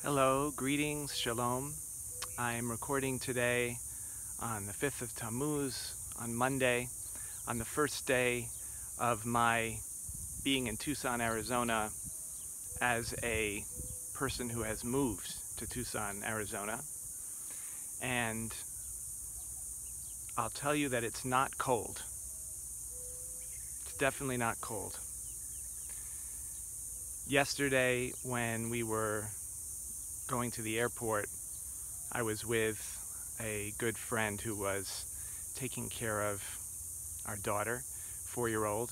Hello, greetings, shalom. I'm recording today on the 5th of Tammuz, on Monday, on the first day of my being in Tucson, Arizona, as a person who has moved to Tucson, Arizona. And I'll tell you that it's not cold. It's definitely not cold. Yesterday, when we were going to the airport, I was with a good friend who was taking care of our daughter, 4-year-old,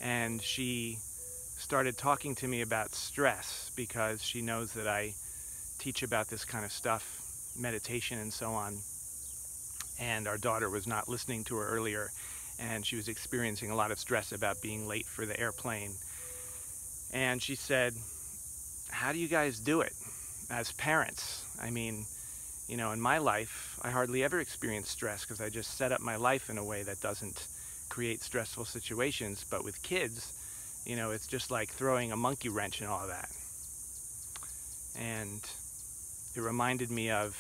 and she started talking to me about stress because she knows that I teach about this kind of stuff, meditation and so on, and our daughter was not listening to her earlier, and she was experiencing a lot of stress about being late for the airplane. And she said, "How do you guys do it as parents?" I mean, you know, in my life, I hardly ever experience stress because I just set up my life in a way that doesn't create stressful situations. But with kids, you know, it's just like throwing a monkey wrench and all of that. And it reminded me of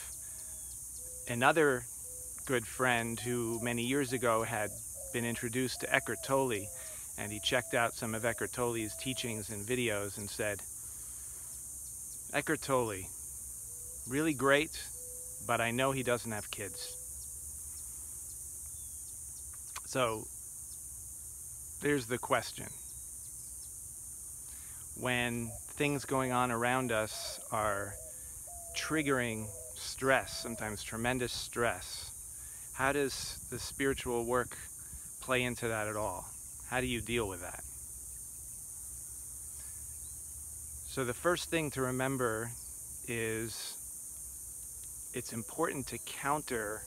another good friend who many years ago had been introduced to Eckhart Tolle, and he checked out some of Eckhart Tolle's teachings and videos and said, "Eckhart Tolle, really great, but I know he doesn't have kids." So there's the question. When things going on around us are triggering stress, sometimes tremendous stress, how does the spiritual work play into that at all? How do you deal with that? So the first thing to remember is it's important to counter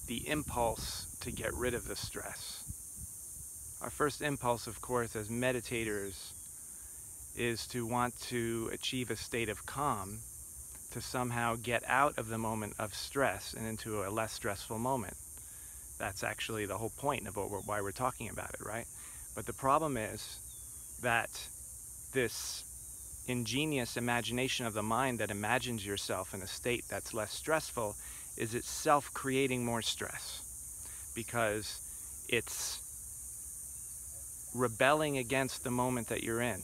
the impulse to get rid of the stress. Our first impulse, of course, as meditators, is to want to achieve a state of calm, to somehow get out of the moment of stress and into a less stressful moment. That's actually the whole point of why we're talking about it, right? But the problem is that this ingenious imagination of the mind that imagines yourself in a state that's less stressful is itself creating more stress, because it's rebelling against the moment that you're in.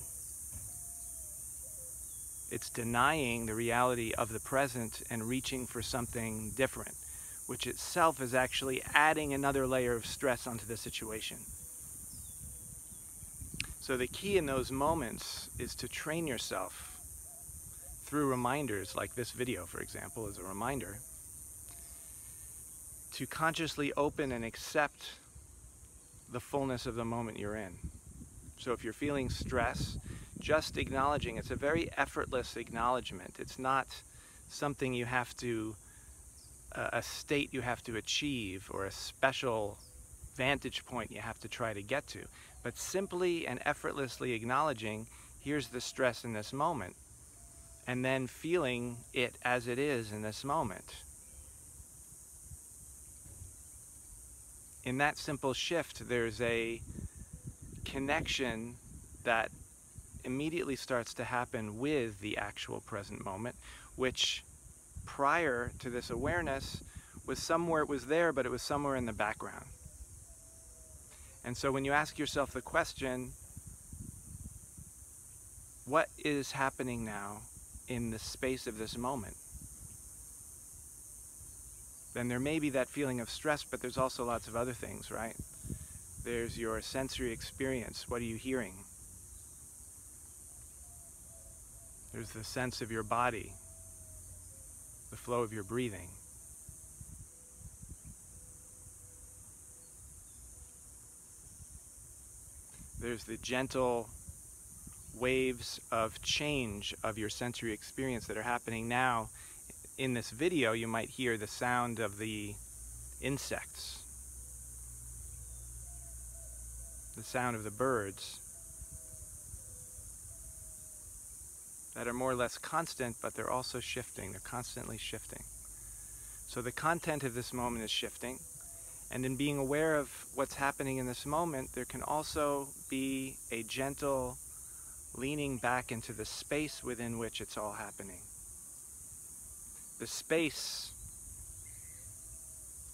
It's denying the reality of the present and reaching for something different, which itself is actually adding another layer of stress onto the situation. So the key in those moments is to train yourself through reminders, like this video, for example, is a reminder, to consciously open and accept the fullness of the moment you're in. So if you're feeling stress, just acknowledging, it's a very effortless acknowledgement. It's not something you have to, a state you have to achieve, or a special vantage point you have to try to get to, but simply and effortlessly acknowledging, here's the stress in this moment, and then feeling it as it is in this moment. In that simple shift, there's a connection that immediately starts to happen with the actual present moment, which prior to this awareness was somewhere, it was there, but it was somewhere in the background. And so when you ask yourself the question, what is happening now in the space of this moment? Then there may be that feeling of stress, but there's also lots of other things, right? There's your sensory experience. What are you hearing? There's the sense of your body, the flow of your breathing. There's the gentle waves of change of your sensory experience that are happening now. In this video, you might hear the sound of the insects, the sound of the birds, that are more or less constant, but they're also shifting. They're constantly shifting. So the content of this moment is shifting, and in being aware of what's happening in this moment, there can also be a gentle leaning back into the space within which it's all happening. The space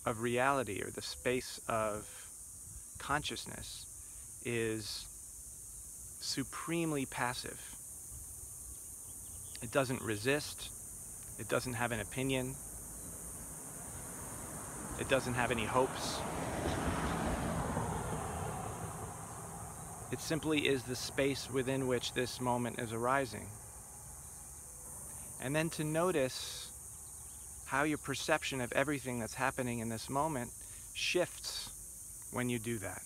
of reality, or the space of consciousness, is supremely passive. It doesn't resist. It doesn't have an opinion. It doesn't have any hopes. It simply is the space within which this moment is arising. And then to notice how your perception of everything that's happening in this moment shifts when you do that,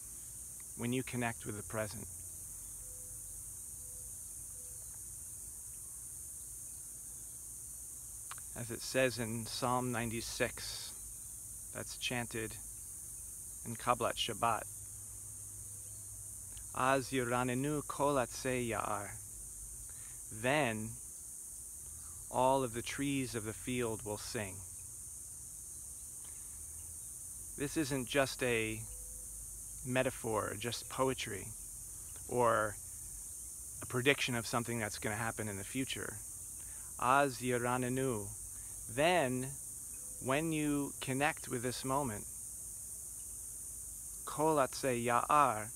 when you connect with the present. As it says in Psalm 96, that's chanted in Kabbalat Shabbat, Az yiranenu kol atzei ya'ar. Then all of the trees of the field will sing. This isn't just a metaphor, just poetry, or a prediction of something that's going to happen in the future. Az yiranenu. Then, when you connect with this moment, kol atzei ya'ar,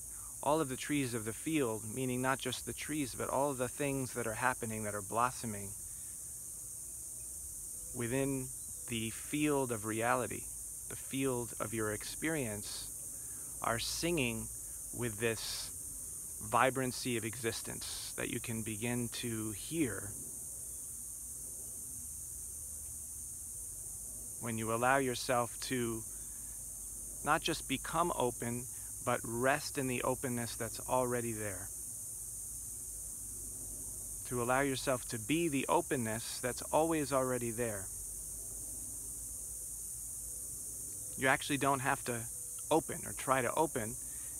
all of the trees of the field, meaning not just the trees, but all of the things that are happening, that are blossoming within the field of reality, the field of your experience, are singing with this vibrancy of existence that you can begin to hear when you allow yourself to not just become open, but rest in the openness that's already there. To allow yourself to be the openness that's always already there. You actually don't have to open or try to open.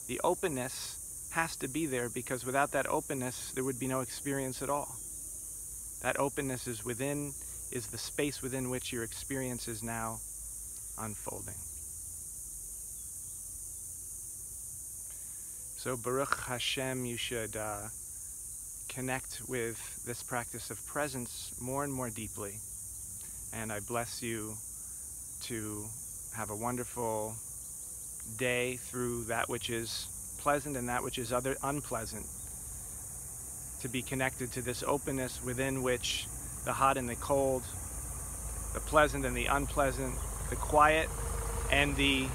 The openness has to be there, because without that openness, there would be no experience at all. That openness is the space within which your experience is now unfolding. So Baruch Hashem, you should connect with this practice of presence more and more deeply. And I bless you to have a wonderful day through that which is pleasant and that which is unpleasant. To be connected to this openness within which the hot and the cold, the pleasant and the unpleasant, the quiet and the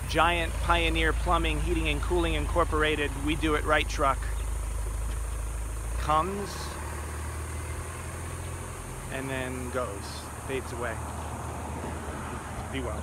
giant Pioneer Plumbing, Heating and Cooling Incorporated, We Do It Right truck comes and then goes, fades away. Be well.